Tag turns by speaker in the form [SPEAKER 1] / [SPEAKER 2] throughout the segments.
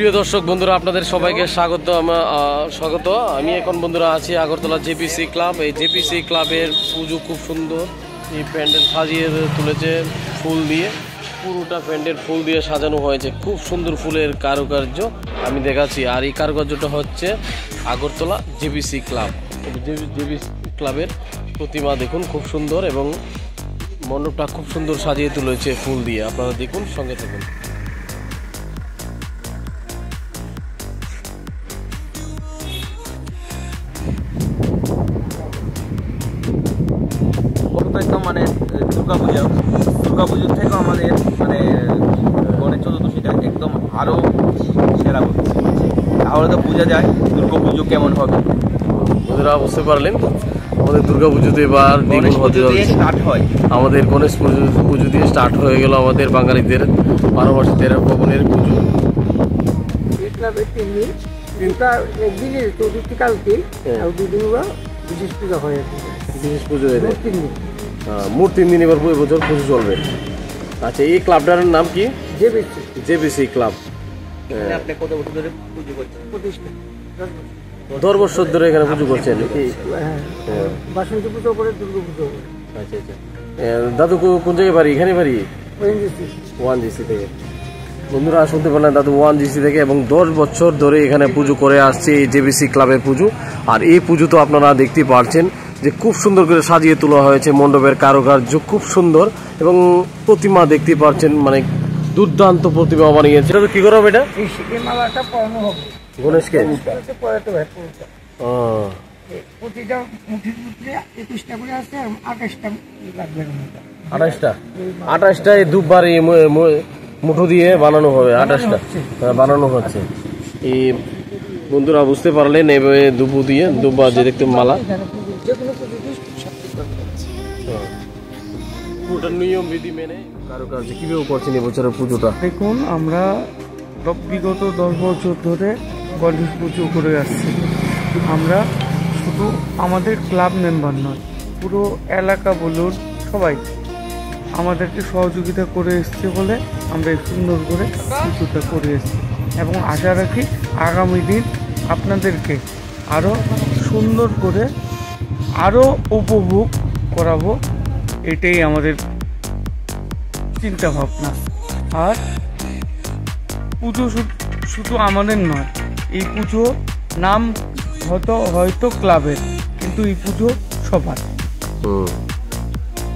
[SPEAKER 1] প্রিয় দর্শক বন্ধুরা, আপনাদের সবাইকে স্বাগত। আমি এখন বন্ধুরা আছি আগরতলা জেপিসি ক্লাব। এই জেপিসি ক্লাবের পুজো খুব সুন্দর। এই প্যান্ডেল সাজিয়ে তুলেছে ফুল দিয়ে, পুরোটা প্যান্ডেল ফুল দিয়ে সাজানো হয়েছে। খুব সুন্দর ফুলের কারুকার্য আমি দেখাচ্ছি। আর এই কারুকার্যটা হচ্ছে আগরতলা জেপিসি ক্লাব। জেপিসি ক্লাবের প্রতিমা দেখুন, খুব সুন্দর, এবং মণ্ডপটা খুব সুন্দর সাজিয়ে তুলেছে ফুল দিয়ে। আপনারা দেখুন, সঙ্গে থাকুন।
[SPEAKER 2] একদম মানে দুর্গাপুজোর থেকেও আমাদের মানে গণেশ চতুর্দশীটা একদম আরও সেরা হচ্ছে। তাহলে তো বোঝা যায় দুর্গাপুজো কেমন হবে।
[SPEAKER 1] বন্ধুরা বুঝতে পারলেন, আমাদের দুর্গাপুজোতে এবার দ্বিগুণ হতে যাচ্ছে।
[SPEAKER 2] স্টার্ট হয়
[SPEAKER 1] আমাদের গণেশ পুজো দিয়ে স্টার্ট হয়ে গেল আমাদের বাঙালিদের 12 মাসে 13 পার্বণের পুজো।
[SPEAKER 3] একদিনে চতুর্থীকালকে আর দুদিন বিশেষ পূজা হয়।
[SPEAKER 1] বিশেষ পুজো মোট 3 দিন এবার বছর পুজো চলবে। আচ্ছা, এই ক্লাবটার নাম কি? জেপিসি ক্লাব।
[SPEAKER 2] আপনি কত বছর ধরে পুজো করছেন?
[SPEAKER 1] 10 বছর ধরে এখানে পুজো করছেন।
[SPEAKER 3] বাসন্তী পুজো করে, দুর্গা পুজো।
[SPEAKER 1] আচ্ছা আচ্ছা। দাদু কোন জায়গায় বাড়ি? এখানে বাড়ি? ওয়ান জিসি থেকে। বন্ধুরা শুনতে পারলেন, দাদু 1 জিসি থেকে, এবং 10 বছর ধরে এখানে পুজো করে আসছে এই জেপিসি ক্লাবের পুজো। আর এই পুজো তো আপনারা দেখতে পাচ্ছেন যে খুব সুন্দর করে সাজিয়ে তোলা হয়েছে। মণ্ডপের কারুকার্য খুব সুন্দর, এবং প্রতিমা দেখতে পাচ্ছেন, মানে দুর্দান্ত প্রতিমা বানিয়েছে। এটা তো কি করবে? এটা
[SPEAKER 3] এই মালাটা পরানো হবে
[SPEAKER 1] গণেশকে।
[SPEAKER 3] পরাতে হয় প্রতিটা মুঠির মধ্যে 21টা করে আছে, 28টা লাগবে।
[SPEAKER 1] 28টা দুবার মুঠো দিয়ে বানানো হবে। 28টা বানানো হচ্ছে। এই বন্ধুরা বুঝতে পারলেন, এভাবে দুবু দিয়ে দুবা যে দেখতে মালা, পুরোটা নিয়ম বিধি মেনে কারুকার্য কিভাবে করছেন এবছরের পুজোটা।
[SPEAKER 3] দেখুন, আমরা বিগত 10 বছর ধরে গণেশ পুজো করে আসছি। আমরা শুধু আমাদের ক্লাব মেম্বার নয়, পুরো এলাকা বলুন সবাই আমাদেরকে সহযোগিতা করে এসছে বলে আমরা এই সুন্দর করে পুজোটা করে এসেছি, এবং আশা রাখি আগামী দিন আপনাদেরকে আরও সুন্দর করে আরও উপভোগ করাবো। এটাই আমাদের চিন্তা ভাবনা। আর পুজো শুধু আমাদের নয়, এই পুজো নাম হয়তো ক্লাবের, কিন্তু এই পুজো সবার।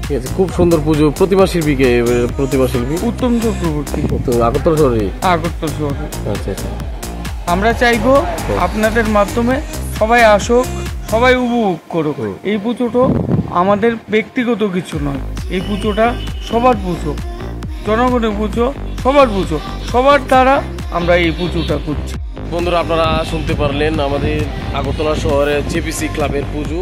[SPEAKER 1] ঠিক আছে, খুব সুন্দর পুজো। প্রতিমা শিল্পী উত্তম চক্রবর্তী, আগরতলা শহরে। আচ্ছা আচ্ছা।
[SPEAKER 3] আমরা চাইবো আপনাদের মাধ্যমে সবাই আসুক, সবাই উপভোগ করুক। এই পুজোটা আমাদের ব্যক্তিগত কিছু নয়, এই পুজোটা সবার পুজো, জনগণের পুজো, সবার পুজো, সবার দ্বারা আমরা এই পুজোটা করছি।
[SPEAKER 1] বন্ধুরা আপনারা শুনতে পারলেন আমাদের আগরতলা শহরের জেপিসি ক্লাবের পুজো,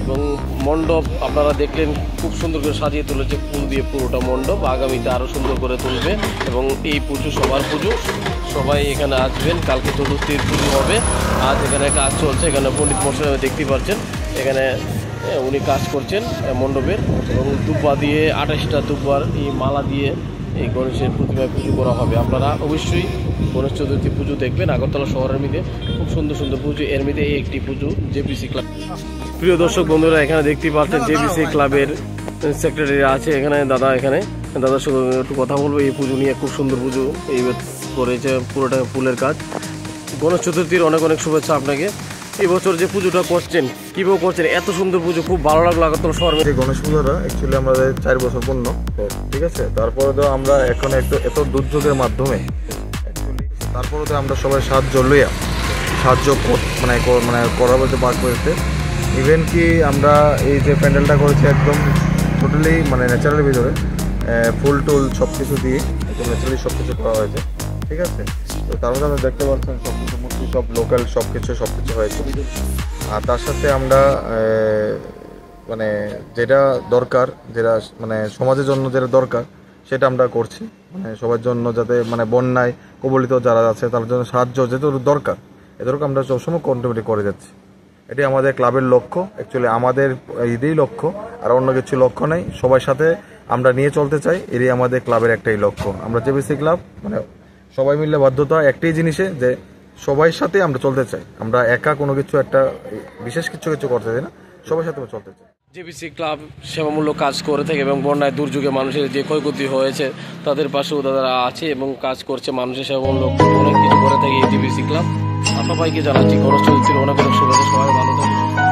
[SPEAKER 1] এবং মণ্ডপ আপনারা দেখলেন খুব সুন্দর করে সাজিয়ে তুলেছে ফুল দিয়ে পুরোটা মণ্ডপ। আগামীতে আরও সুন্দর করে তুলবে, এবং এই পুজো সবার পুজো, সবাই এখানে আসবেন। কালকে চতুর্থীর পুজো হবে। আজ এখানে কাজ চলছে, এখানে পণ্ডিত মশাই দেখতে পাচ্ছেন, এখানে উনি কাজ করছেন মণ্ডপের, এবং দুব্বা দিয়ে 28টা দুব্বার এই মালা দিয়ে এই গণেশের প্রতিমায় পুজো করা হবে। আপনারা অবশ্যই গণেশ চতুর্থী পুজো দেখবেন আগরতলা শহরের মধ্যে। খুব সুন্দর সুন্দর পুজো, এর মধ্যে এই একটি পুজো জেপিসি ক্লাব। প্রিয় দর্শক বন্ধুরা, এখানে দেখতে পাচ্ছেন জেপিসি ক্লাবের সেক্রেটারি আছে এখানে। দাদার সঙ্গে একটু কথা বলবো এই পুজো নিয়ে। খুব সুন্দর পুজো এই করেছে, পুরোটা ফুলের কাজ। গণেশ চতুর্থীর অনেক অনেক শুভেচ্ছা আপনাকে। এই বছর যে পুজোটা করছেন, কীভাবে করছেন? এত সুন্দর পুজো, খুব ভালো লাগলো আগরতলা শহর মধ্যে।
[SPEAKER 4] গণেশ পুজোটা অ্যাকচুয়ালি আমাদের 4 বছর পূর্ণ, ঠিক আছে। তারপরে তো আমরা এখন এত দুর্যোগের মাধ্যমে তারপরে তো আমরা সবাই সাহায্য মানে করা বলতে পার করেছে। ইভেন কি আমরা এই যে প্যান্ডেলটা করেছি একদম টোটালি মানে ন্যাচারালের ভিতরে, ফুল টুল সব কিছু দিয়ে একদম ন্যাচারালি সব কিছু করা হয়েছে, ঠিক আছে। তো তার মধ্যে আমরা দেখতে পাচ্ছেন সব কিছু মূর্তি, সব লোকাল সব কিছু হয়েছে। আর তার সাথে আমরা মানে যেটা দরকার, যেটা মানে সমাজের জন্য যেটা দরকার, সেটা আমরা করছি। মানে সবার জন্য যাতে মানে বন্যায় কবলিত যারা আছে তার জন্য সাহায্য যেটুকু দরকার, এদেরকে আমরা সবসময় কন্ট্রিবিউট করে যাচ্ছি। এটাই আমাদের ক্লাবের লক্ষ্য, অ্যাকচুয়ালি আমাদের ঈদেই লক্ষ্য, আর অন্য কিছু লক্ষ্য নেই। সবার সাথে আমরা নিয়ে চলতে চাই, এরই আমাদের ক্লাবের একটাই লক্ষ্য। আমরা জেপিসি ক্লাব মানে সবাই মিলে বাধ্যতা একটাই জিনিসে যে সবার সাথে আমরা চলতে চাই, আমরা একা কোনো কিছু একটা বিশেষ কিছু করতে চাই না, সবার সাথে চলতে চাই।
[SPEAKER 1] জেপিসি ক্লাব সেবামূলক কাজ করে থাকে এবং বন্যায় দুর্যোগে মানুষের যে ক্ষয়ক্ষতি হয়েছে তাদের পাশেও তারা আছে এবং কাজ করছে, মানুষের সেবামূলক অনেক কিছু করে থাকে এই জেপিসি ক্লাব। সবাইকে জানাচ্ছি গণেশ চতুর্থীর অনেক অনেক শুভেচ্ছা, সবাই ভালো থাকুন।